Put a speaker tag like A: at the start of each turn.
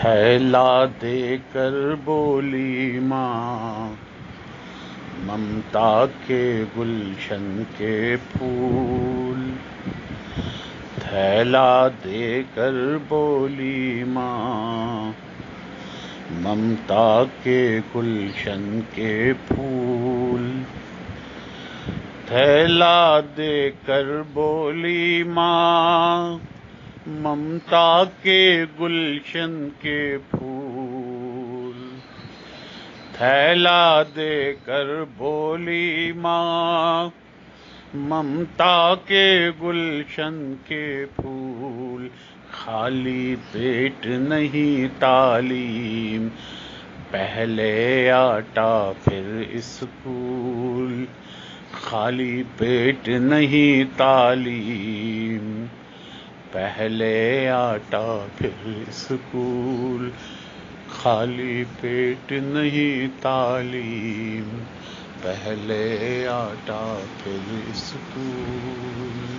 A: تھیلا دے کر بولی ماں، ممتا کے گلشن کے پھول۔ تھیلا دے کر بولی ماں، ممتا کے گلشن کے پھول۔ تھیلا دے کر بولی ماں، ممتا کے گلشن کے پھول۔ تھیلا دے کر بولی ماں، ممتا کے گلشن کے پھول۔ خالی پیٹ نہیں تعلیم، پہلے آٹا پھر اسکول۔ خالی پیٹ نہیں تعلیم، پہلے آٹا پھر اسکول۔ خالی پیٹ نہیں تعلیم، پہلے آٹا پھر اسکول۔